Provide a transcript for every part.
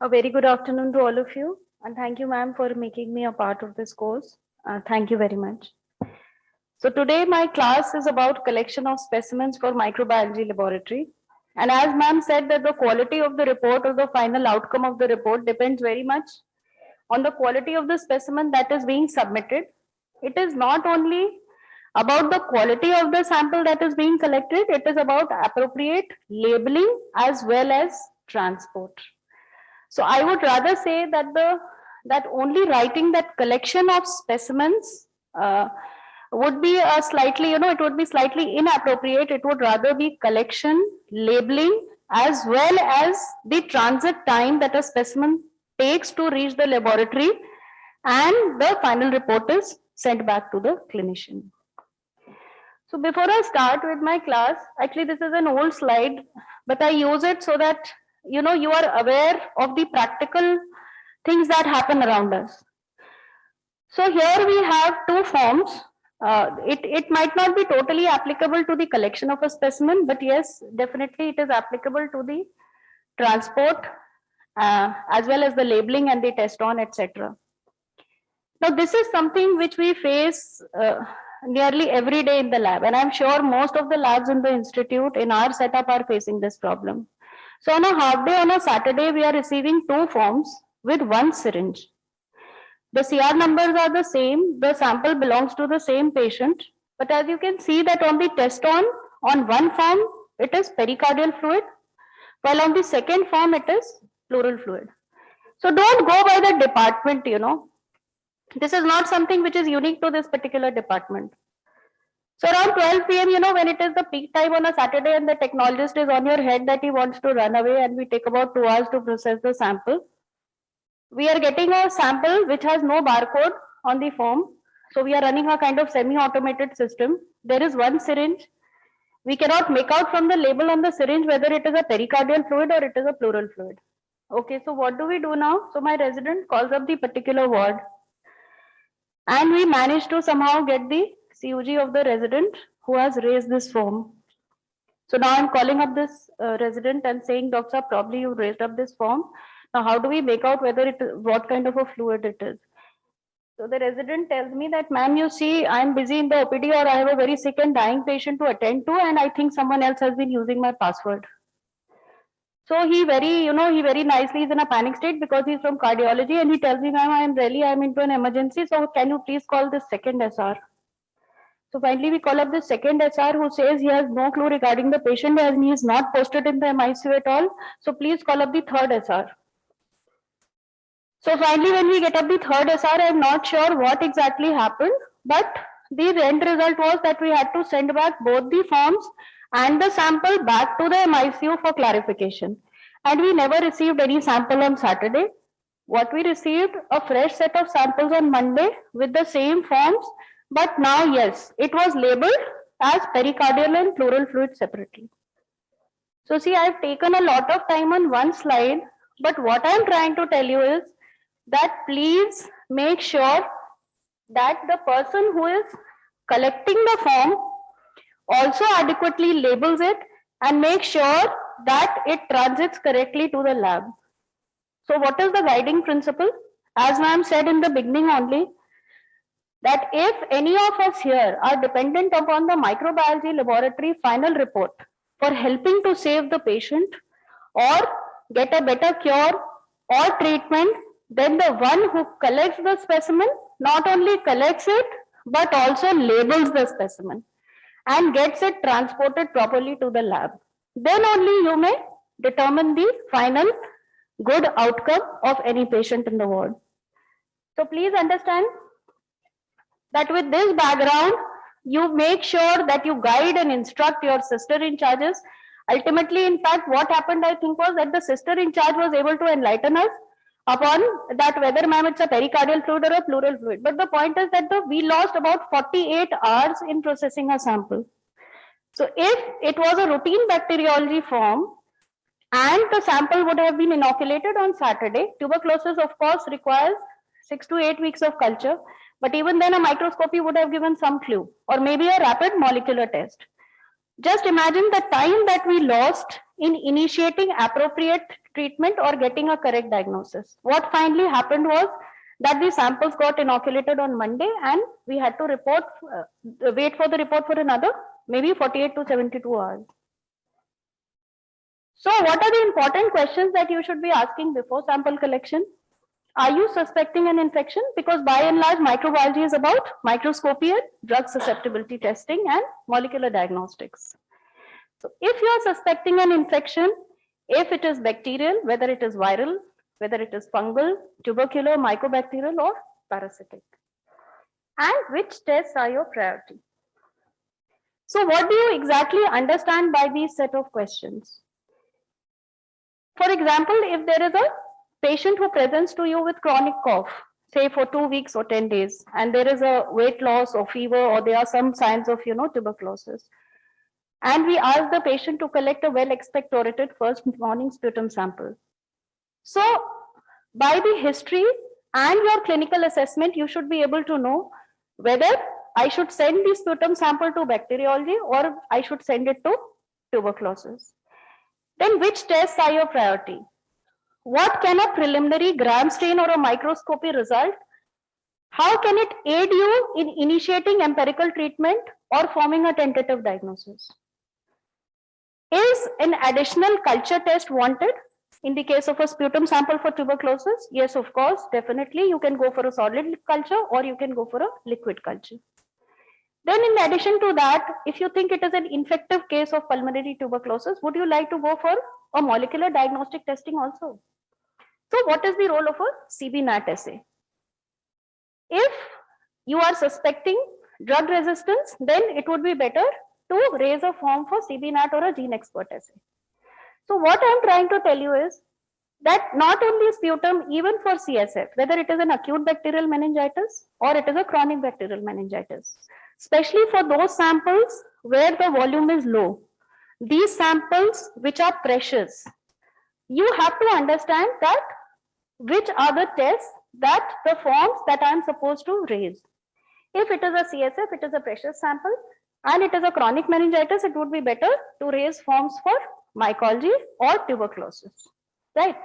A very good afternoon to all of you, and thank you, ma'am, for making me a part of this course. Thank you very much. So today my class is about collection of specimens for microbiology laboratory. And as ma'am said that the quality of the report or the final outcome of the report depends very much on the quality of the specimen that is being submitted. It is not only about the quality of the sample that is being collected, it is about appropriate labeling as well as transport. So I would rather say that that only writing that collection of specimens would be a slightly, it would be slightly inappropriate. It would rather be collection, labeling, as well as the transit time that a specimen takes to reach the laboratory, and the final report is sent back to the clinician. So before I start with my class, actually this is an old slide, but I use it so that you are aware of the practical things that happen around us. So here we have two forms. It might not be totally applicable to the collection of a specimen, but yes, definitely it is applicable to the transport as well as the labeling and the test on, etc. Now this is something which we face nearly every day in the lab, and I'm sure most of the labs in the institute in our setup are facing this problem. So on a half day, on a Saturday, we are receiving two forms with one syringe. The CR numbers are the same, the sample belongs to the same patient, but as you can see that on the test on one form, it is pericardial fluid, while on the second form, it is pleural fluid. So don't go by the department, This is not something which is unique to this particular department. So around 12 p.m., when it is the peak time on a Saturday and the technologist is on your head that he wants to run away and we take about 2 hours to process the sample. We are getting a sample which has no barcode on the form. So we are running a kind of semi-automated system. There is one syringe. We cannot make out from the label on the syringe whether it is a pericardial fluid or it is a pleural fluid. Okay, so what do we do now? So my resident calls up the particular ward. And we managed to somehow get the CUG of the resident who has raised this form. So now I'm calling up this resident and saying, Doctor, probably you raised up this form. Now, how do we make out whether what kind of a fluid it is? So the resident tells me that, ma'am, you see, I'm busy in the OPD or I have a very sick and dying patient to attend to, and I think someone else has been using my password. So he very nicely is in a panic state because he's from cardiology, and he tells me, ma'am, I'm into an emergency. So can you please call the second SR? So finally we call up the second SR who says he has no clue regarding the patient and he is not posted in the MICU at all. So please call up the third SR. So finally when we get up the third SR, I'm not sure what exactly happened, but the end result was that we had to send back both the forms and the sample back to the MICU for clarification. And we never received any sample on Saturday. What we received, a fresh set of samples on Monday with the same forms, but now yes, it was labeled as pericardial and pleural fluid separately. So see, I've taken a lot of time on one slide, but what I'm trying to tell you is that please make sure that the person who is collecting the form also adequately labels it and make sure that it transits correctly to the lab. So what is the guiding principle? As ma'am said in the beginning only, that if any of us here are dependent upon the microbiology laboratory final report for helping to save the patient or get a better cure or treatment, then the one who collects the specimen not only collects it but also labels the specimen and gets it transported properly to the lab. Then only you may determine the final good outcome of any patient in the ward. So please understand that with this background, you make sure that you guide and instruct your sister in charges. Ultimately, in fact, what happened, I think, was that the sister in charge was able to enlighten us upon that whether, ma'am, it's a pericardial fluid or a pleural fluid. But the point is that we lost about 48 hours in processing a sample. So if it was a routine bacteriology form and the sample would have been inoculated on Saturday, tuberculosis, of course, requires 6 to 8 weeks of culture. But even then, a microscopy would have given some clue, or maybe a rapid molecular test. Just imagine the time that we lost in initiating appropriate treatment or getting a correct diagnosis. What finally happened was that the samples got inoculated on Monday and we had to wait for the report for another maybe 48 to 72 hours. So what are the important questions that you should be asking before sample collection? Are you suspecting an infection? Because by and large, microbiology is about microscopy and drug susceptibility testing and molecular diagnostics. So if you are suspecting an infection, if it is bacterial, whether it is viral, whether it is fungal, tubercular, mycobacterial, or parasitic, and which tests are your priority? So what do you exactly understand by these set of questions? For example, if there is a patient who presents to you with chronic cough, say for 2 weeks or 10 days, and there is a weight loss or fever, or there are some signs of, tuberculosis, and we ask the patient to collect a well-expectorated first morning sputum sample. So by the history and your clinical assessment, you should be able to know whether I should send the sputum sample to bacteriology or I should send it to tuberculosis. Then which tests are your priority? What can a preliminary gram stain or a microscopy result? How can it aid you in initiating empirical treatment or forming a tentative diagnosis? Is an additional culture test wanted in the case of a sputum sample for tuberculosis? Yes, of course, definitely. You can go for a solid culture or you can go for a liquid culture. Then in addition to that, if you think it is an infective case of pulmonary tuberculosis, would you like to go for a molecular diagnostic testing also? So what is the role of a CB-NAT assay? If you are suspecting drug resistance, then it would be better to raise a form for CB-NAT or a gene expert assay. So what I'm trying to tell you is that not only sputum, even for CSF, whether it is an acute bacterial meningitis or it is a chronic bacterial meningitis, especially for those samples where the volume is low, these samples which are precious, you have to understand that which are the tests that the forms that I am supposed to raise. If it is a CSF, it is a precious sample, and it is a chronic meningitis, it would be better to raise forms for mycology or tuberculosis, right?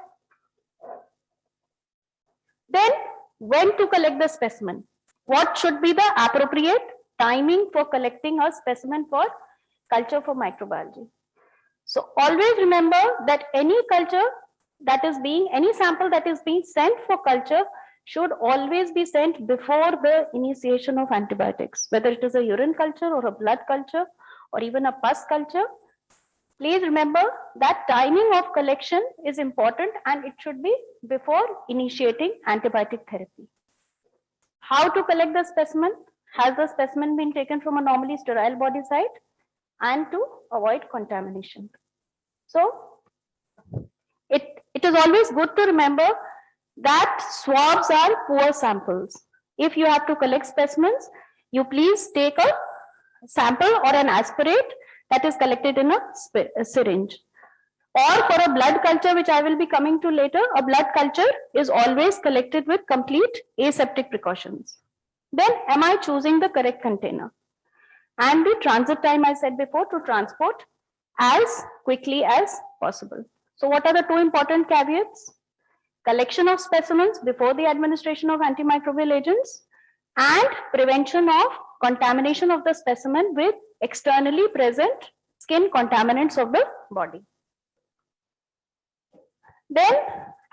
Then when to collect the specimen? What should be the appropriate timing for collecting a specimen for culture for microbiology? So always remember that any sample that is being sent for culture should always be sent before the initiation of antibiotics, whether it is a urine culture or a blood culture or even a pus culture. Please remember that timing of collection is important and it should be before initiating antibiotic therapy. How to collect the specimen? Has the specimen been taken from a normally sterile body site? And to avoid contamination. So it is always good to remember that swabs are poor samples. If you have to collect specimens, you please take a sample or an aspirate that is collected in a syringe. Or for a blood culture, which I will be coming to later, a blood culture is always collected with complete aseptic precautions. Then am I choosing the correct container? And the transit time, I said before, to transport as quickly as possible. So what are the two important caveats? Collection of specimens before the administration of antimicrobial agents and prevention of contamination of the specimen with externally present skin contaminants of the body. Then,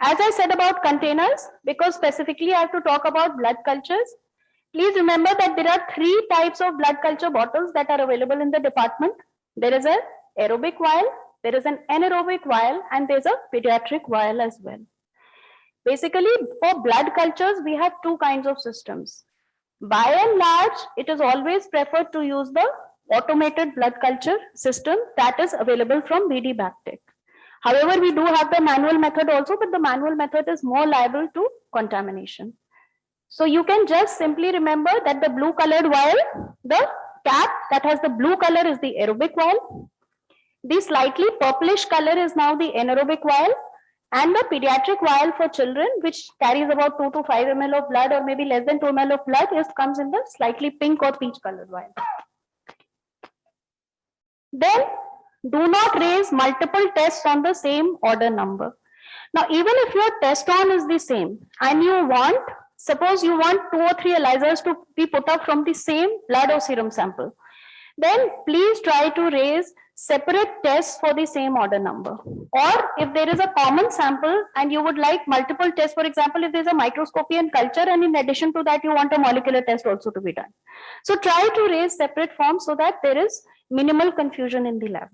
as I said about containers, because specifically I have to talk about blood cultures, please remember that there are 3 types of blood culture bottles that are available in the department. There is an aerobic vial, there is an anaerobic vial, and there is a pediatric vial as well. Basically, for blood cultures, we have 2 kinds of systems. By and large, it is always preferred to use the automated blood culture system that is available from BD Bactec. However, we do have the manual method also, but the manual method is more liable to contamination. So you can just simply remember that the blue colored vial, the cap that has the blue color is the aerobic vial. The slightly purplish color is now the anaerobic vial, and the pediatric vial for children, which carries about 2 to 5 ml of blood or maybe less than 2 ml of blood, comes in the slightly pink or peach colored vial. Then Do not raise multiple tests on the same order number. Now, even if your test on is the same and you want, suppose you want 2 or 3 ELISAs to be put up from the same blood or serum sample, then please try to raise separate tests for the same order number. Or if there is a common sample and you would like multiple tests, for example, if there's a microscopy and culture, and in addition to that, you want a molecular test also to be done. So try to raise separate forms so that there is minimal confusion in the lab.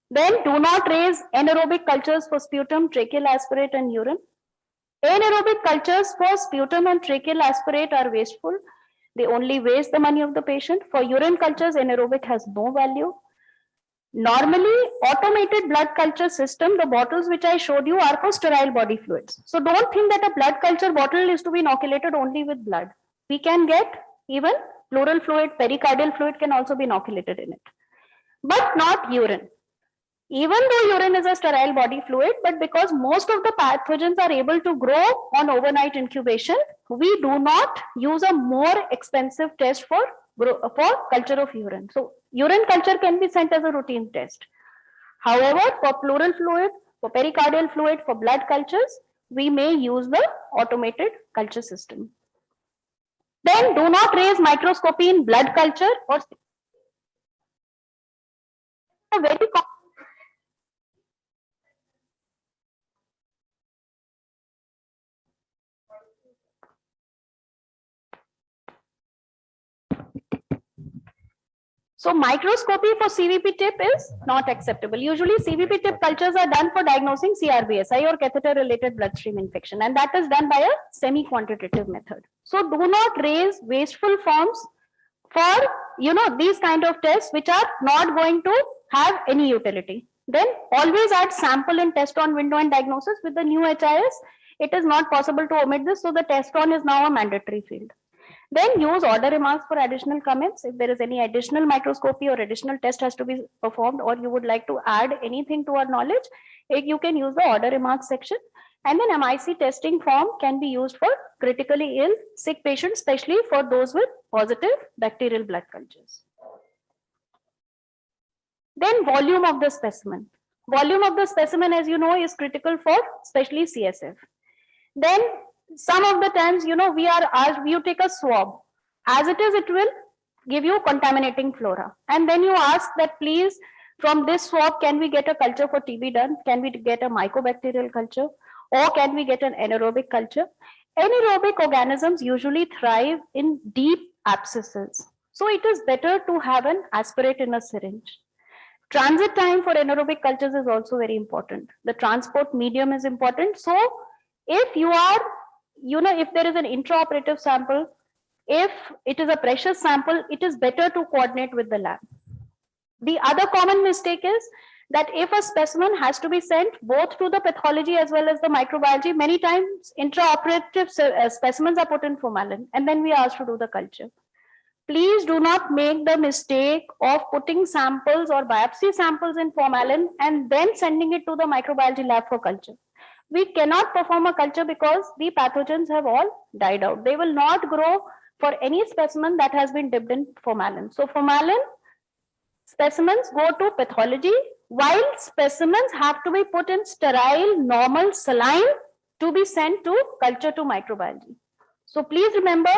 Then do not raise anaerobic cultures for sputum, tracheal aspirate, and urine. Anaerobic cultures for sputum and tracheal aspirate are wasteful. They only waste the money of the patient. For urine cultures, anaerobic has no value. Normally, automated blood culture system, the bottles which I showed you are for sterile body fluids. So don't think that a blood culture bottle is to be inoculated only with blood. We can get even pleural fluid, pericardial fluid can also be inoculated in it, but not urine. Even though urine is a sterile body fluid, but because most of the pathogens are able to grow on overnight incubation, we do not use a more expensive test for culture of urine. So urine culture can be sent as a routine test. However, for pleural fluid, for pericardial fluid, for blood cultures, we may use the automated culture system. Then do not raise microscopy in blood culture or a very common. So microscopy for CVP tip is not acceptable. Usually CVP tip cultures are done for diagnosing CRBSI or catheter related bloodstream infection, and that is done by a semi-quantitative method. So do not raise wasteful forms for these kind of tests which are not going to have any utility. Then always add sample and test on window and diagnosis. With the new HIS, it is not possible to omit this, so the test on is now a mandatory field. Then use order remarks for additional comments. If there is any additional microscopy or additional test has to be performed, or you would like to add anything to our knowledge, you can use the order remarks section. And then MIC testing form can be used for critically ill sick patients, especially for those with positive bacterial blood cultures. Then volume of the specimen. Volume of the specimen, as you know, is critical for especially CSF. Then some of the times, we are asked, you take a swab. As it is, it will give you contaminating flora. And then you ask that, please, from this swab, can we get a culture for TB done? Can we get a mycobacterial culture? Or can we get an anaerobic culture? Anaerobic organisms usually thrive in deep abscesses. So it is better to have an aspirate in a syringe. Transit time for anaerobic cultures is also very important. The transport medium is important. So if you are, if there is an intraoperative sample, if it is a precious sample, it is better to coordinate with the lab. The other common mistake is that if a specimen has to be sent both to the pathology as well as the microbiology, many times intraoperative specimens are put in formalin and then we are asked to do the culture. Please do not make the mistake of putting samples or biopsy samples in formalin and then sending it to the microbiology lab for culture. We cannot perform a culture because the pathogens have all died out. They will not grow for any specimen that has been dipped in formalin. So formalin specimens go to pathology, while specimens have to be put in sterile normal saline to be sent to culture to microbiology. So please remember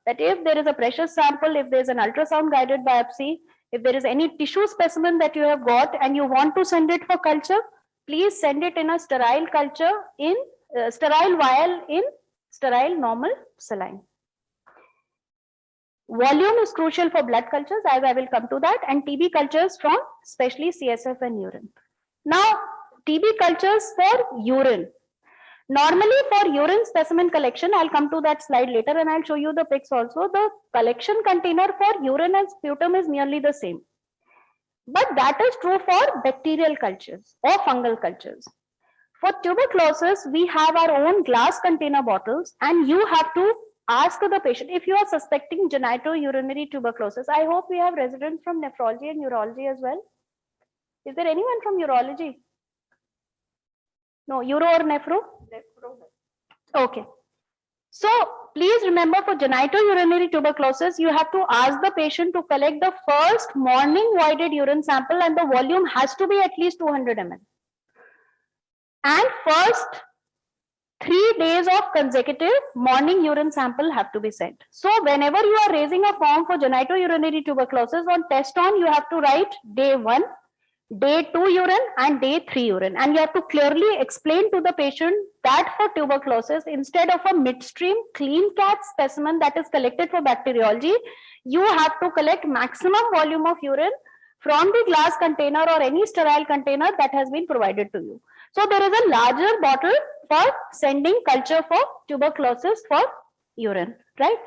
that if there is a precious sample, if there is an ultrasound guided biopsy, if there is any tissue specimen that you have got and you want to send it for culture, please send it in a sterile culture in sterile vial in sterile normal saline. Volume is crucial for blood cultures, as I will come to that, and TB cultures from especially CSF and urine. Now, TB cultures for urine. Normally for urine specimen collection, I'll come to that slide later and I'll show you the pics also. The collection container for urine and sputum is nearly the same. But that is true for bacterial cultures or fungal cultures. For tuberculosis, we have our own glass container bottles and you have to ask the patient if you are suspecting genitourinary tuberculosis. I hope we have residents from nephrology and urology as well. Is there anyone from urology? No, uro or nephro? Nephro. Okay. So please remember, for genitourinary tuberculosis, you have to ask the patient to collect the first morning voided urine sample, and the volume has to be at least 200 ml. And first 3 days of consecutive morning urine sample have to be sent. So whenever you are raising a form for genitourinary tuberculosis, on test on you have to write day 1, day 2 urine and day 3 urine, and you have to clearly explain to the patient that for tuberculosis, instead of a midstream clean cat specimen that is collected for bacteriology, you have to collect maximum volume of urine from the glass container or any sterile container that has been provided to you. So there is a larger bottle for sending culture for tuberculosis for urine, right?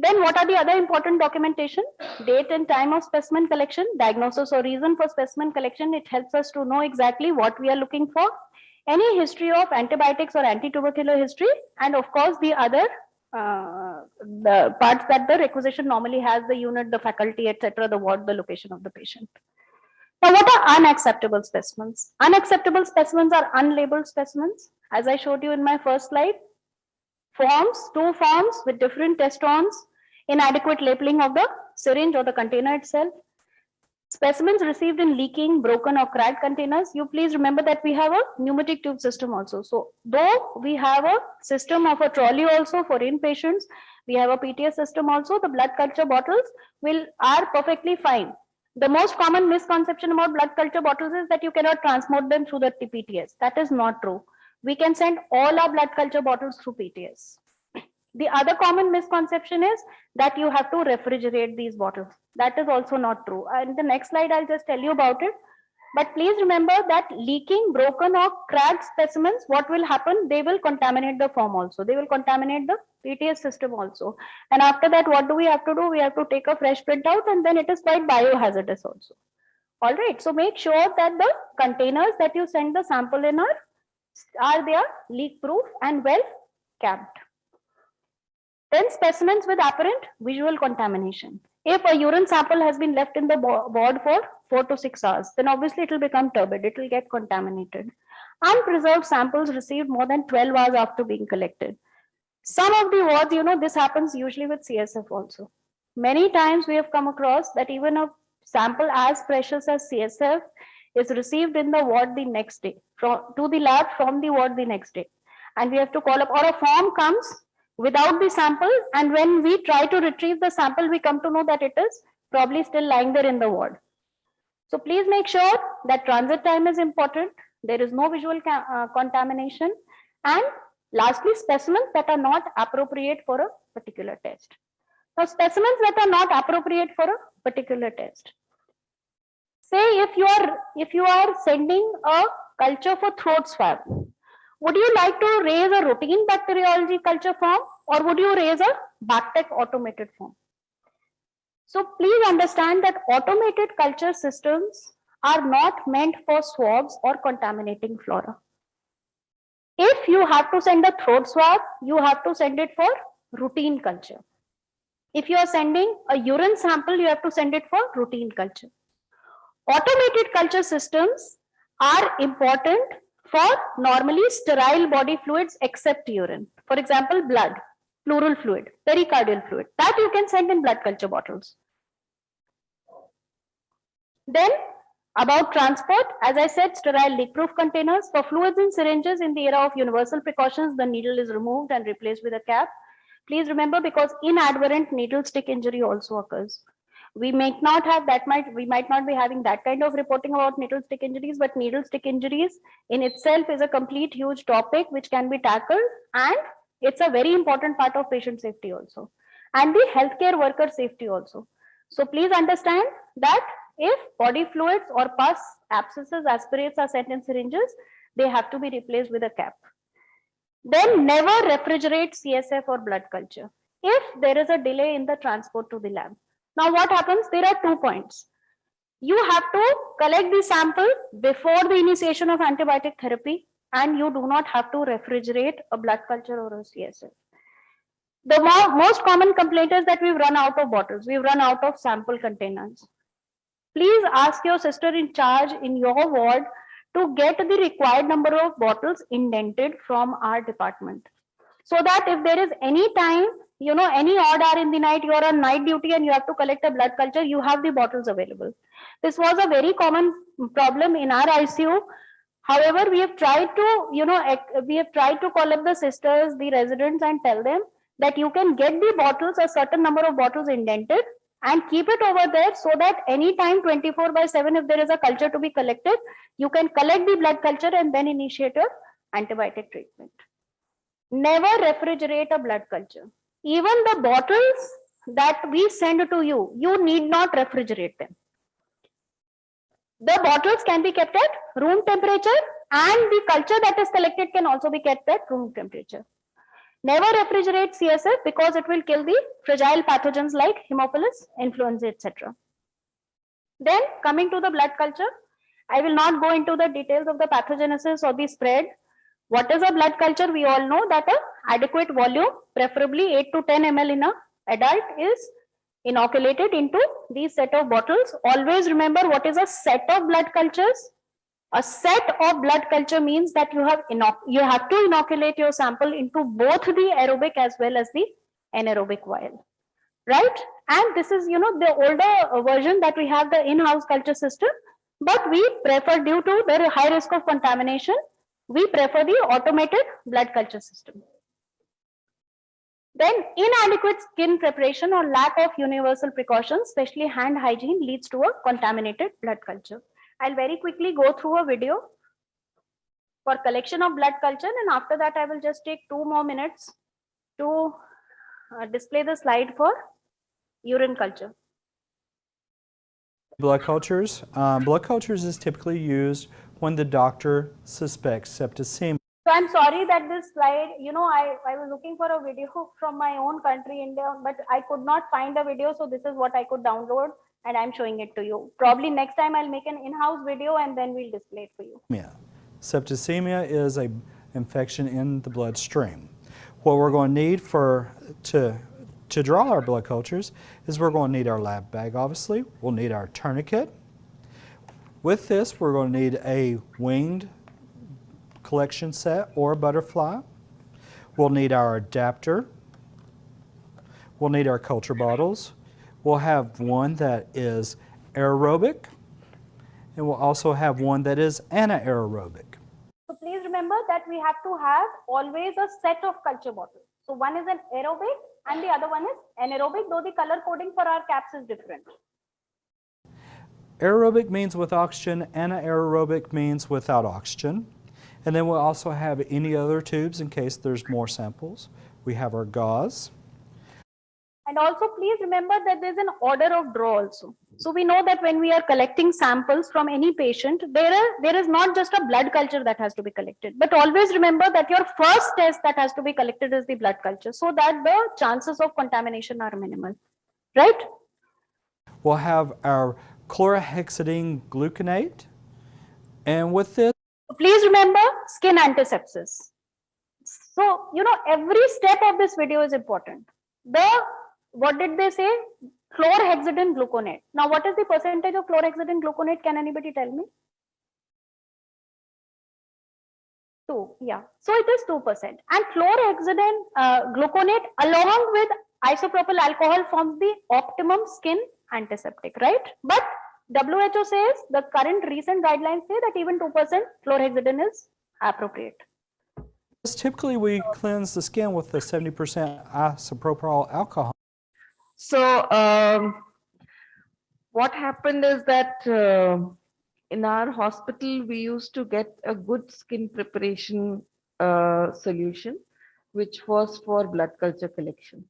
Then what are the other important documentation? Date and time of specimen collection, diagnosis or reason for specimen collection. It helps us to know exactly what we are looking for. Any history of antibiotics or anti-tubercular history, and of course the other the parts that the requisition normally has: the unit, the faculty, etc., the ward, the location of the patient. Now, what are unacceptable specimens? Unacceptable specimens are unlabeled specimens. As I showed you in my first slide, two forms with different testrons, inadequate labeling of the syringe or the container itself. Specimens received in leaking, broken or cracked containers. You please remember that we have a pneumatic tube system also. So though we have a system of a trolley also for inpatients, we have a PTS system also, the blood culture bottles are perfectly fine. The most common misconception about blood culture bottles is that you cannot transport them through the PTS. That is not true. We can send all our blood culture bottles through PTS. The other common misconception is that you have to refrigerate these bottles. That is also not true. In the next slide, I'll just tell you about it. But please remember that leaking, broken or cracked specimens, what will happen? They will contaminate the form also. They will contaminate the PTS system also. And after that, what do? We have to take a fresh printout, and then it is quite biohazardous also. All right. So make sure that the containers that you send the sample in are they leak proof and well capped. Then specimens with apparent visual contamination. If a urine sample has been left in the ward for 4 to 6 hours, then obviously it will become turbid, it will get contaminated. Unpreserved samples received more than 12 hours after being collected. Some of the wards, this happens usually with CSF also. Many times we have come across that even a sample as precious as CSF is received in the ward the next day, to the lab from the ward the next day. And we have to call up, or a form comes without the sample, and when we try to retrieve the sample, we come to know that it is probably still lying there in the ward. So please make sure that transit time is important. There is no visual contamination. And lastly, specimens that are not appropriate for a particular test. Now, specimens that are not appropriate for a particular test. Say if you are sending a culture for throat swab, would you like to raise a routine bacteriology culture form, or would you raise a BACTEC automated form? So please understand that automated culture systems are not meant for swabs or contaminating flora. If you have to send a throat swab, you have to send it for routine culture. If you are sending a urine sample, you have to send it for routine culture. Automated culture systems are important for normally sterile body fluids except urine. For example, blood, pleural fluid, pericardial fluid, that you can send in blood culture bottles. Then about transport, as I said, sterile leak-proof containers. For fluids and syringes, in the era of universal precautions, the needle is removed and replaced with a cap. Please remember, because inadvertent needle stick injury also occurs. We might not be having that kind of reporting about needle stick injuries, but needle stick injuries in itself is a complete huge topic which can be tackled, and it's a very important part of patient safety also, and the healthcare worker safety also. So please understand that if body fluids or pus, abscesses, aspirates are sent in syringes, they have to be replaced with a cap. Then never refrigerate CSF or blood culture if there is a delay in the transport to the lab. Now what happens? There are 2 points. You have to collect the sample before the initiation of antibiotic therapy, and you do not have to refrigerate a blood culture or a CSF. The most common complaint is that we've run out of bottles, we've run out of sample containers. Please ask your sister in charge in your ward to get the required number of bottles indented from our department. So that if there is any time, any odd hour in the night, you are on night duty and you have to collect a blood culture, you have the bottles available. This was a very common problem in our ICU. However, we have tried to call up the sisters, the residents, and tell them that you can get the bottles, a certain number of bottles indented, and keep it over there so that anytime 24/7, if there is a culture to be collected, you can collect the blood culture and then initiate your antibiotic treatment. Never refrigerate a blood culture. Even the bottles that we send to you, you need not refrigerate them. The bottles can be kept at room temperature, and the culture that is collected can also be kept at room temperature. Never refrigerate CSF because it will kill the fragile pathogens like Haemophilus, influenza, etc. Then coming to the blood culture, I will not go into the details of the pathogenesis or the spread. What is a blood culture? We all know that an adequate volume, preferably 8 to 10 ml in an adult, is inoculated into these set of bottles. Always remember what is a set of blood cultures. A set of blood culture means that you have to inoculate your sample into both the aerobic as well as the anaerobic vial, right? And this is the older version that we have, the in-house culture system, but we prefer, due to the high risk of contamination, we prefer the automated blood culture system. Then inadequate skin preparation or lack of universal precautions, especially hand hygiene, leads to a contaminated blood culture. I'll very quickly go through a video for collection of blood culture, and after that I will just take 2 more minutes to display the slide for urine culture. Blood cultures. Blood cultures is typically used when the doctor suspects septicemia. So I'm sorry that this slide, I was looking for a video from my own country, India, but I could not find a video. So this is what I could download, and I'm showing it to you. Probably next time I'll make an in-house video and then we'll display it for you. Yeah. Septicemia is an infection in the bloodstream. What we're going to need to draw our blood cultures is we're going to need our lab bag, obviously. We'll need our tourniquet. With this, we're going to need a winged collection set or a butterfly. We'll need our adapter. We'll need our culture bottles. We'll have one that is aerobic, and we'll also have one that is anaerobic. So please remember that we have to have always a set of culture bottles. So one is an aerobic and the other one is anaerobic, though the color coding for our caps is different. Aerobic means with oxygen, anaerobic means without oxygen. And then we'll also have any other tubes in case there's more samples. We have our gauze. And also please remember that there's an order of draw also. So we know that when we are collecting samples from any patient, there is not just a blood culture that has to be collected, but always remember that your first test that has to be collected is the blood culture, so that the chances of contamination are minimal, right? We'll have our chlorhexidine gluconate, and with this, please remember skin antisepsis. So every step of this video is important. What did they say? Chlorhexidine gluconate. Now what is the percentage of chlorhexidine gluconate? Can anybody tell me? 2. Yeah, so it is 2%. And chlorhexidine gluconate along with isopropyl alcohol forms the optimum skin antiseptic, right? But WHO says, the current recent guidelines say that even 2% chlorhexidine is appropriate. Typically we cleanse the skin with the 70% isopropyl alcohol. So what happened is that in our hospital, we used to get a good skin preparation solution, which was for blood culture collection.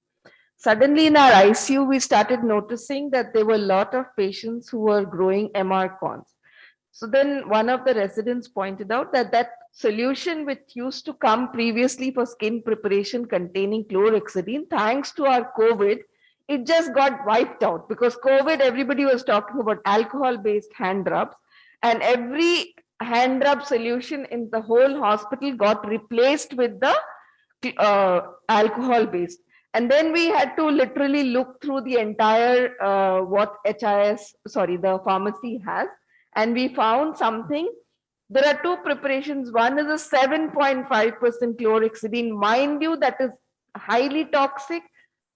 Suddenly in our ICU, we started noticing that there were a lot of patients who were growing MR cons. So then one of the residents pointed out that that solution which used to come previously for skin preparation containing chlorhexidine, thanks to our COVID, it just got wiped out, because COVID, everybody was talking about alcohol-based hand rubs, and every hand rub solution in the whole hospital got replaced with the alcohol-based. And then we had to literally look through the entire what the pharmacy has, and we found something There are two preparations. One is a 7.5% chlorhexidine. Mind you, that is highly toxic.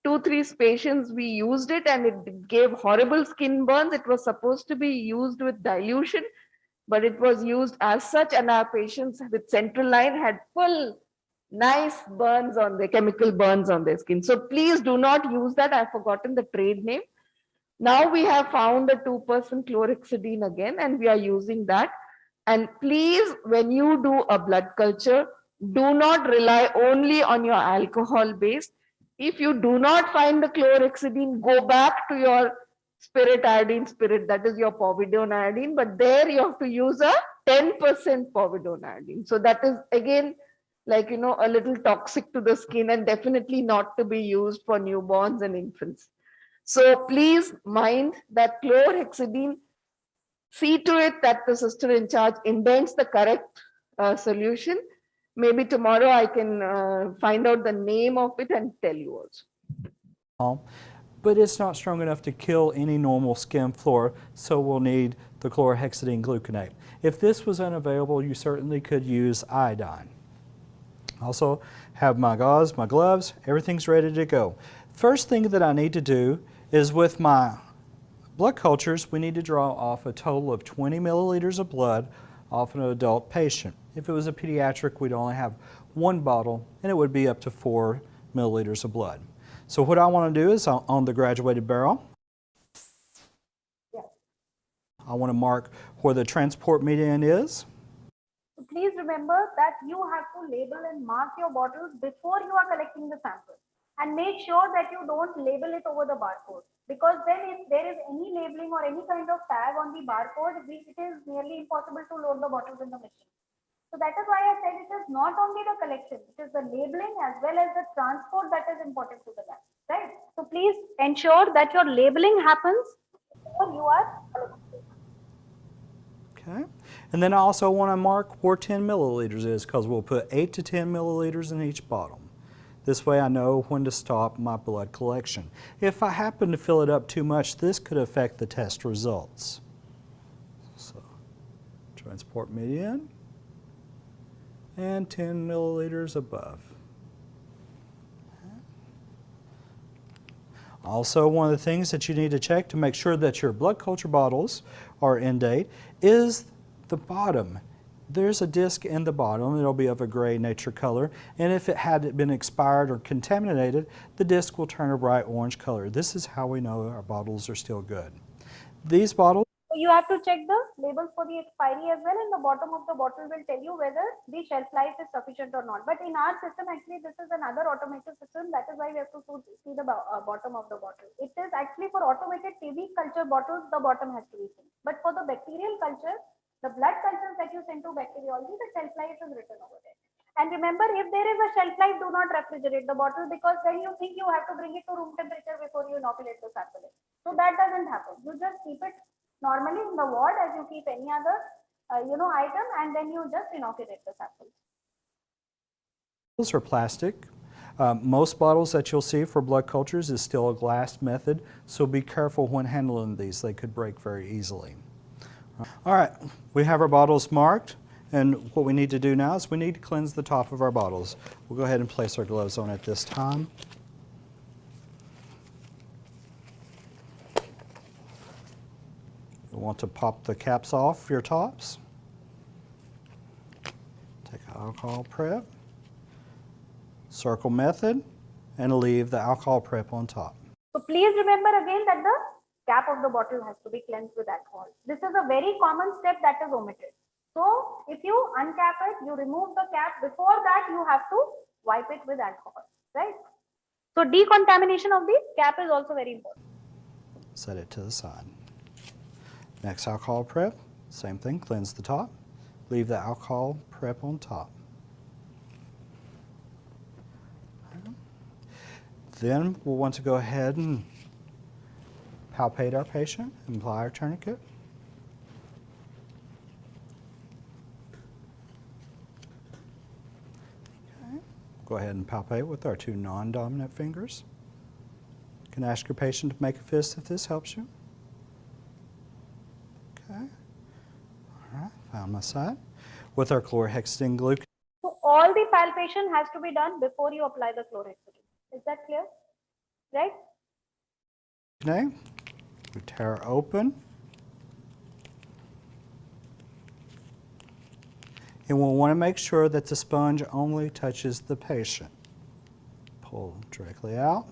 2-3 patients we used it and it gave horrible skin burns. It was supposed to be used with dilution, but it was used as such, and our patients with central line had full nice burns on the chemical burns on their skin. So please do not use that. I've forgotten the trade name. Now we have found a 2% chlorhexidine again, and we are using that. And please, when you do a blood culture, do not rely only on your alcohol base. If you do not find the chlorhexidine, go back to your spirit iodine spirit, that is your povidone iodine, but there you have to use a 10% povidone iodine. So that is again like, a little toxic to the skin and definitely not to be used for newborns and infants. So please mind that chlorhexidine, see to it that the sister in charge indents the correct solution. Maybe tomorrow I can find out the name of it and tell you also. But it's not strong enough to kill any normal skin flora, so we'll need the chlorhexidine gluconate. If this was unavailable, you certainly could use iodine. Also have my gauze, my gloves, everything's ready to go. First thing that I need to do is with my blood cultures, we need to draw off a total of 20 milliliters of blood off an adult patient. If it was a pediatric, we'd only have one bottle and it would be up to 4 milliliters of blood. So what I want to do is on the graduated barrel, I want to mark where the transport median is. Please remember that you have to label and mark your bottles before you are collecting the sample. And make sure that you don't label it over the barcode. Because then if there is any labeling or any kind of tag on the barcode, it is nearly impossible to load the bottles in the machine. So that is why I said it is not only the collection, it is the labeling as well as the transport that is important to the lab, right? So please ensure that your labeling happens before you are collecting. Okay, and then I also want to mark where 10 milliliters is because we'll put 8 to 10 milliliters in each bottle. This way I know when to stop my blood collection. If I happen to fill it up too much, this could affect the test results. So, transport median and 10 milliliters above. Also, one of the things that you need to check to make sure that your blood culture bottles are in date is the bottom. There's a disc in the bottom. It'll be of a gray nature color, and if it had been expired or contaminated, the disc will turn a bright orange color. This is how we know our bottles are still good. These bottles, so you have to check the labels for the expiry as well, and the bottom of the bottle will tell you whether the shelf life is sufficient or not. But in our system, actually, this is another automated system. That is why we have to see the bottom of the bottle. It is actually for automated TB culture bottles, the bottom has to be seen. But for the bacterial culture, the blood cultures that you send to bacteriology, the shelf life is written over there. And remember, if there is a shelf life, do not refrigerate the bottle because then you think you have to bring it to room temperature before you inoculate the sample. So that doesn't happen. You just keep it normally in the ward as you keep any other item, and then you just inoculate the samples. are plastic. Most bottles that you'll see for blood cultures is still a glass method, so be careful when handling these. They could break very easily. All right, we have our bottles marked, and what we need to do now is we need to cleanse the top of our bottles. We'll go ahead and place our gloves on at this time. You'll want to pop the caps off your tops. Take alcohol prep, circle method, and leave the alcohol prep on top. So please remember again that the cap of the bottle has to be cleansed with alcohol. This is a very common step that is omitted. So if you uncap it, you remove the cap. Before that, you have to wipe it with alcohol, right? So decontamination of the cap is also very important. Set it to the side. Next alcohol prep, same thing, cleanse the top. Leave the alcohol prep on top. Then we'll want to go ahead and palpate our patient and apply our tourniquet. Okay. Go ahead and palpate with our two non-dominant fingers. You can ask your patient to make a fist if this helps you. Okay. All right, found my side. with our chlorhexidine glucose. So all the palpation has to be done before you apply the chlorhexidine. Is that clear? Right? We tear open. And we'll want to make sure that the sponge only touches the patient. Pull directly out.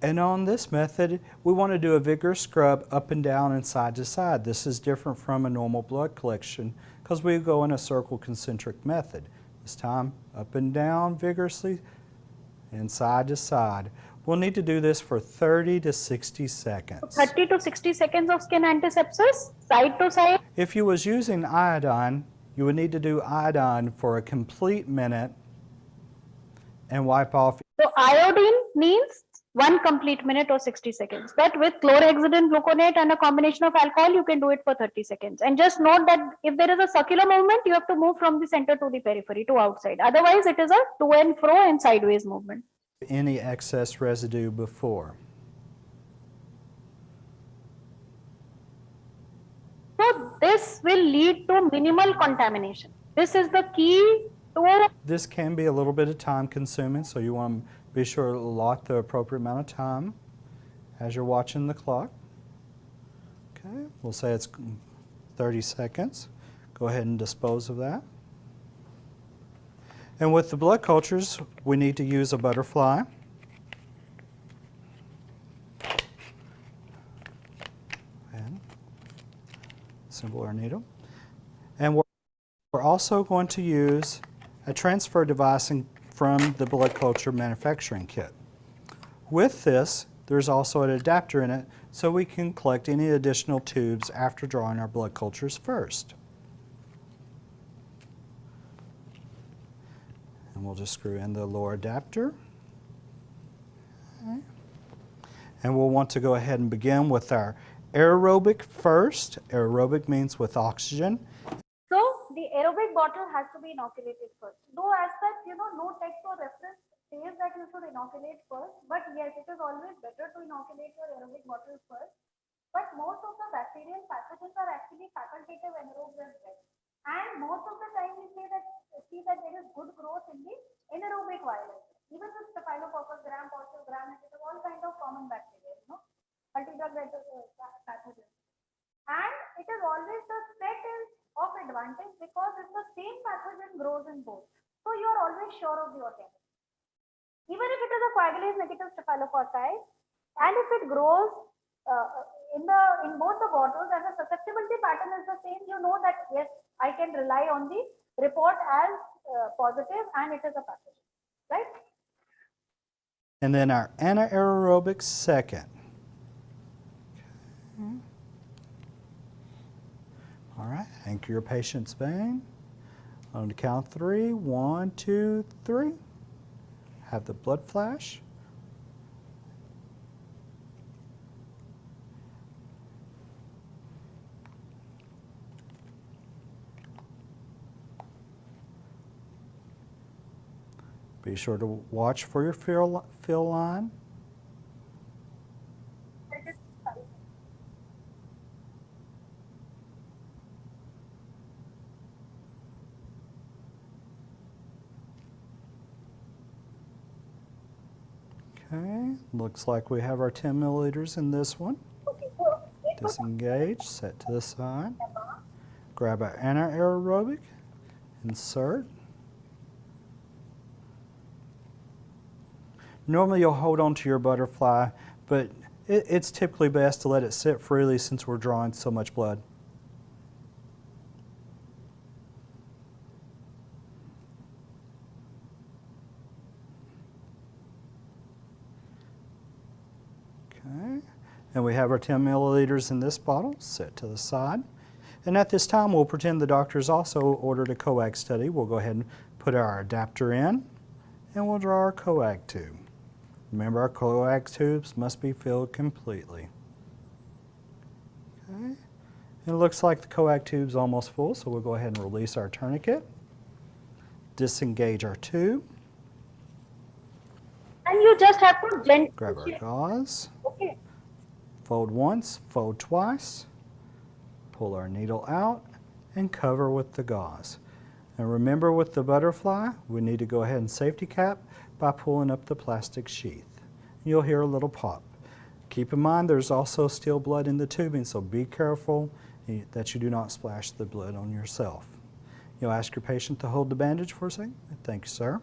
And on this method, we want to do a vigorous scrub up and down and side to side. This is different from a normal blood collection because we go in a circle concentric method. This time, up and down vigorously and side to side. We'll need to do this for 30 to 60 seconds. 30 to 60 seconds of skin antisepsis, side to side. If you was using iodine, you would need to do iodine for a complete minute and wipe off. So iodine means 1 complete minute or 60 seconds. But with chlorhexidine gluconate and a combination of alcohol, you can do it for 30 seconds. And just note that if there is a circular movement, you have to move from the center to the periphery to outside. Otherwise, it is a to and fro and sideways movement. Any excess residue before. So this will lead to minimal contamination. This is the key to. This can be a little bit of time consuming, so you want to be sure to allot the appropriate amount of time as you're watching the clock. Okay, we'll say it's 30 seconds. Go ahead and dispose of that. And with the blood cultures, we need to use a butterfly. And assemble our needle. And we're also going to use a transfer device from the blood culture manufacturing kit. With this, there's also an adapter in it so we can collect any additional tubes after drawing our blood cultures first. And we'll just screw in the lower adapter. Okay. And we'll want to go ahead and begin with our aerobic first. Aerobic means with oxygen. So the aerobic bottle has to be inoculated first. Though as such, no text or reference says that you should inoculate first. But yes, it is always better to inoculate your aerobic bottle first. But most of the bacterial pathogens are actually facultative anaerobes as well. And most of the time we see that there is good growth in the anaerobic virus. Even with Staphylococcus, Gram-positive, Gram-negative, all kind of common bacteria, multi-drug pathogens. And it is always the set is of advantage because if the same pathogen grows in both, so you are always sure of the organism. Even if it is a coagulase negative staphylococci, and if it grows in both the bottles and the susceptibility pattern is the same, you know that yes, I can rely on the report as positive and it is a pathogen, right? And then our anaerobic second. Okay. All right, anchor your patient's vein. On the count of 3, 1, 2, 3. Have the blood flash. Be sure to watch for your fill line. Okay, looks like we have our 10 milliliters in this one. Disengage, set to the side. Grab our anaerobic, insert. Normally you'll hold on to your butterfly, but it's typically best to let it sit freely since we're drawing so much blood. Okay, and we have our 10 milliliters in this bottle, set to the side. And at this time, we'll pretend the doctor's also ordered a coag study. We'll go ahead and put our adapter in, and we'll draw our coag tube. Remember, our coag tubes must be filled completely. Okay. And it looks like the coag tube's almost full, so we'll go ahead and release our tourniquet, disengage our tube. And you just have to gently Grab our gauze. Okay. Fold once, fold twice. Pull our needle out and cover with the gauze. And remember, with the butterfly, we need to go ahead and safety cap by pulling up the plastic sheath. You'll hear a little pop. Keep in mind there's also still blood in the tubing, so be careful that you do not splash the blood on yourself. You'll ask your patient to hold the bandage for a second. Thank you, sir.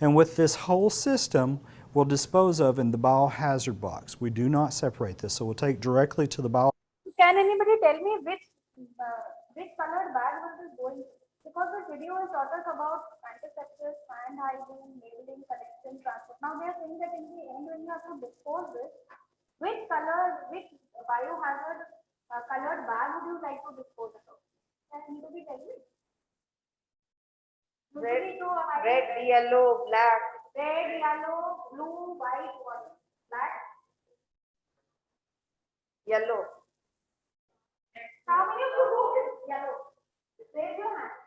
And with this whole system, we'll dispose of in the biohazard box. We do not separate this, so we'll take directly to the bio. Can anybody tell me which colored bag will this go in? Because this video is taught us about antisepsis, hand hygiene, labeling, collection, transport. Now they are saying that in the end, when you have to dispose this, which biohazard colored bag would you like to dispose of? Can anybody tell me? Red, yellow, black. Red, yellow, blue, white, what? Black? Yellow. How many of you voted yellow? Raise your hand.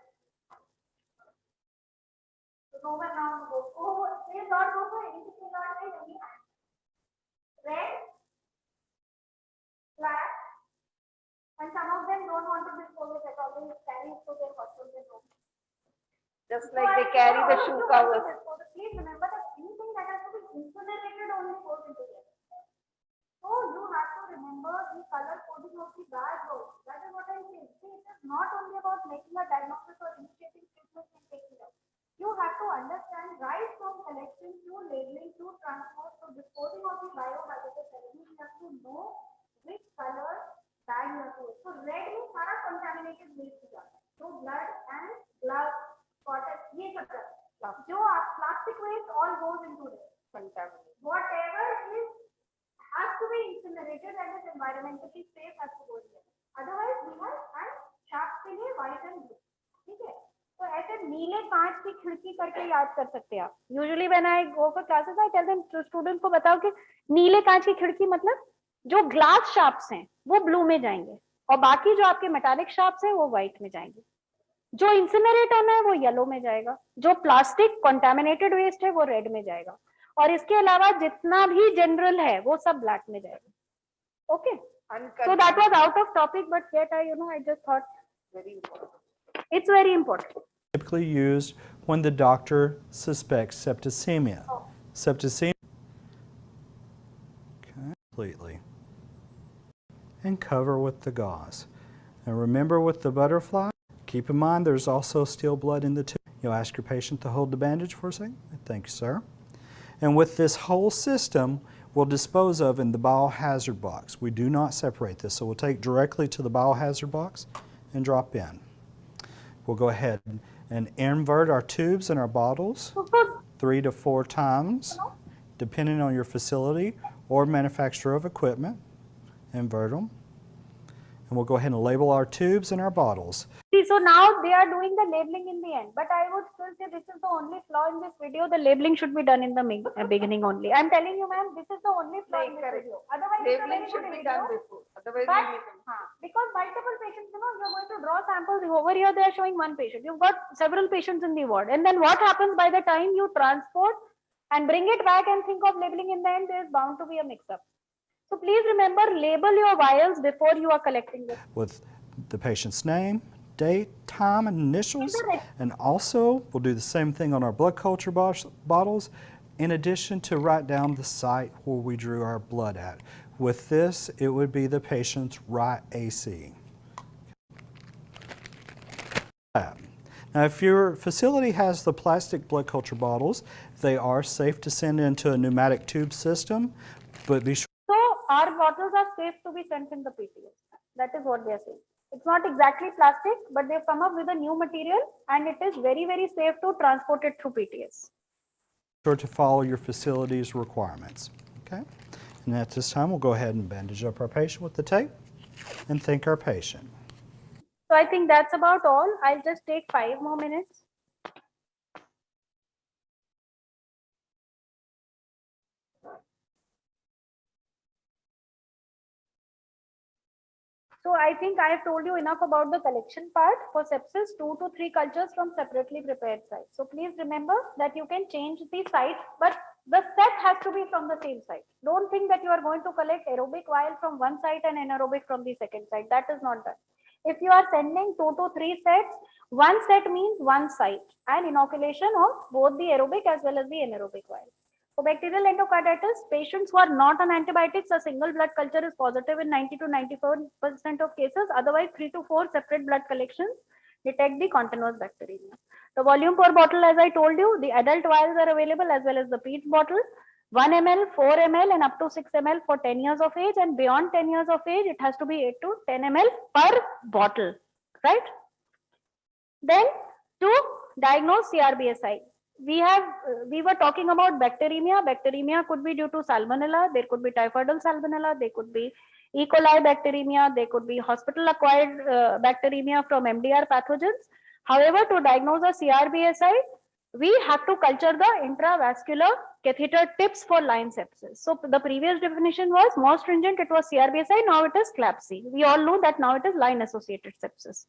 So no one now go. Oh, please not go for anything, not raise any hand. Red, black, and some of them don't want to dispose it at all. They carry it to their hospitals and home. Just like they carry the shoe covers. Please remember that anything that has to be incinerated only goes into here. So you have to remember the color coding of the bag also. That is what I say. See, it is not only about making a diagnosis or initiating treatment and taking it out. You have to understand right from collection to labeling to transport to disposing of the biohazardous elements. You have to know which color bag you have to use. So red means सारा contaminated waste हो जाता है. So blood and gloves, cotton, ये सब जो plastic waste all goes into this. Contaminated. Whatever is has to be incinerated and is environmentally safe has to go here. Otherwise, we have and sharps के लिए white and blue. ठीक है? तो ऐसे नीले कांच की खिड़की करके याद कर सकते हैं आप. Usually when I go for classes, I tell them students को बताओ कि नीले कांच की खिड़की मतलब जो ग्लास शार्प्स हैं वो ब्लू में जाएंगे और बाकी जो आपके मेटालिक शार्प्स हैं वो व्हाइट में जाएंगे. जो इंसिनरेट होना है वो येलो में जाएगा. जो प्लास्टिक कंटामिनेटेड वेस्ट है वो रेड में जाएगा. और इसके अलावा जितना भी जनरल है वो सब ब्लैक में जाएगा. Okay, so that was out of topic but yet I just thought Very important. it's very important. Typically used when the doctor suspects septicemia. Septicemia completely. And cover with the gauze. And remember, with the butterfly, keep in mind there's also still blood in the tube. You'll ask your patient to hold the bandage for a second. Thank you, sir. And with this whole system, we'll dispose of in the biohazard box. We do not separate this, so we'll take directly to the biohazard box and drop in. We'll go ahead and invert our tubes and our bottles 3 to 4 times, depending on your facility or manufacturer of equipment. Invert them. And we'll go ahead and label our tubes and our bottles. See, so now they are doing the labeling in the end, but I would still say this is the only flaw in this video. The labeling should be done in the beginning only. I'm telling you, ma'am, this is the only flaw in this video. Otherwise, Labeling should be done before. Otherwise, because multiple patients, you're going to draw samples over here. They are showing one patient. You've got several patients in the ward, and then what happens by the time you transport and bring it back and think of labeling in the end? There is bound to be a mix-up. So please remember, label your vials before you are collecting this. With the patient's name, date, time, and initials. And also, we'll do the same thing on our blood culture bottles, in addition to write down the site where we drew our blood at. With this, it would be the patient's right AC. Now, if your facility has the plastic blood culture bottles, they are safe to send into a pneumatic tube system, but be sure. So our bottles are safe to be sent in the PTS. That is what they are saying. It's not exactly plastic, but they've come up with a new material and it is very, very safe to transport it through PTS. Sure to follow your facility's requirements. Okay? And at this time, we'll go ahead and bandage up our patient with the tape and thank our patient. So I think that's about all. I'll just take 5 more minutes. So I think I have told you enough about the collection part. For sepsis, 2 to 3 cultures from separately prepared sites. So please remember that you can change the sites, but the set has to be from the same site. Don't think that you are going to collect aerobic vial from one site and anaerobic from the second site. That is not done. If you are sending 2 to 3 sets, one set means one site and inoculation of both the aerobic as well as the anaerobic virus. For bacterial endocarditis, patients who are not on antibiotics, a single blood culture is positive in 90 to 94% of cases. Otherwise, 3 to 4 separate blood collections detect the continuous bacteremia. The volume per bottle, as I told you, the adult vials are available as well as the peach bottle. 1 ml, 4 ml and up to 6 ml for 10 years of age, and beyond 10 years of age, it has to be 8 to 10 ml per bottle, right? Then to diagnose CRBSI, we were talking about bacteremia. Bacteremia could be due to salmonella, there could be typhoidal salmonella, there could be E. coli bacteremia, there could be hospital acquired bacteremia from MDR pathogens. However, to diagnose a CRBSI, we have to culture the intravascular catheter tips for line sepsis. So the previous definition was more stringent, it was CRBSI, now it is CLABSI. We all know that now it is line associated sepsis.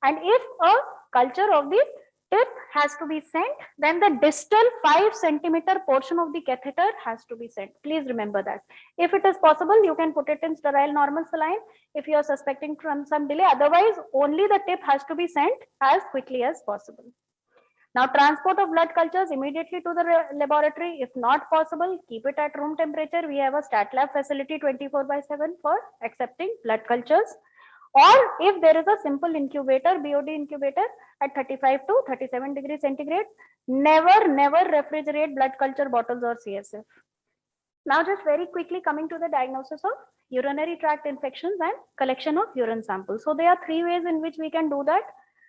And if a culture of the tip has to be sent, then the distal 5 centimeter portion of the catheter has to be sent. Please remember that. If it is possible, you can put it in sterile normal saline if you are suspecting from some delay. Otherwise, only the tip has to be sent as quickly as possible. Now, transport of blood cultures immediately to the laboratory, if not possible, keep it at room temperature. We have a stat lab facility 24/7 for accepting blood cultures. Or if there is a simple incubator, BOD incubator at 35 to 37 degrees centigrade, never refrigerate blood culture bottles or CSF. Now, just very quickly coming to the diagnosis of urinary tract infections and collection of urine samples. So there are 3 ways in which we can do that.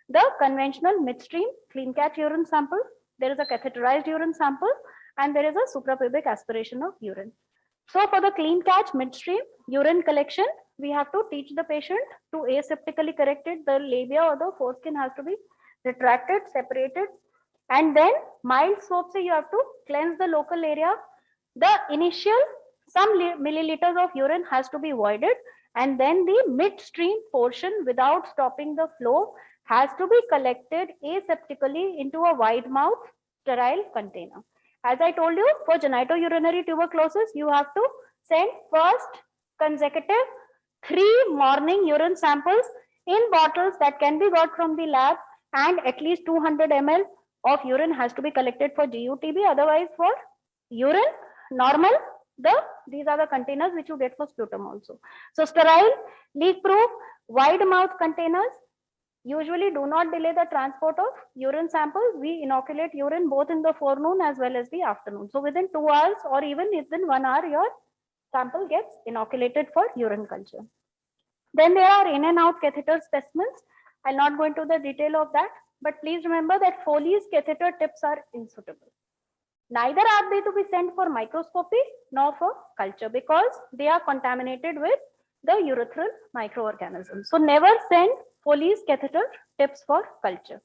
The conventional midstream clean catch urine sample, there is a catheterized urine sample, and there is a suprapubic aspiration of urine. So for the clean catch midstream urine collection, we have to teach the patient to aseptically correct it. The labia or the foreskin has to be retracted, separated, and then mild soap say you have to cleanse the local area. The initial some milliliters of urine has to be voided, and then the midstream portion without stopping the flow has to be collected aseptically into a wide mouth sterile container. As I told you, for genitourinary tuberculosis, you have to send first consecutive 3 morning urine samples in bottles that can be got from the lab, and at least 200 ml of urine has to be collected for GUTB. Otherwise, for urine normal, these are the containers which you get for sputum also. So sterile, leak proof, wide mouth containers usually do not delay the transport of urine samples. We inoculate urine both in the forenoon as well as the afternoon. So within 2 hours or even within 1 hour, your sample gets inoculated for urine culture. Then there are in and out catheter specimens. I'll not go into the detail of that, but please remember that Foley's catheter tips are insuitable. Neither are they to be sent for microscopy nor for culture because they are contaminated with the urethral microorganisms. So never send Foley's catheter tips for culture.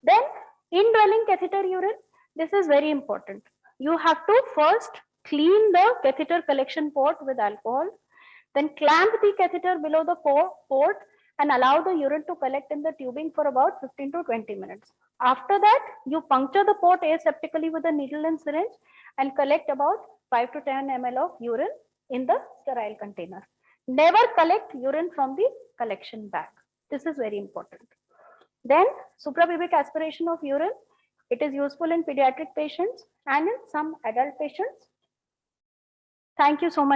Then indwelling catheter urine, this is very important. You have to first clean the catheter collection port with alcohol, then clamp the catheter below the port and allow the urine to collect in the tubing for about 15 to 20 minutes. After that, you puncture the port aseptically with a needle and syringe and collect about 5 to 10 ml of urine in the sterile container. Never collect urine from the collection bag. This is very important. Then suprapubic aspiration of urine. It is useful in pediatric patients and in some adult patients. Thank you so much.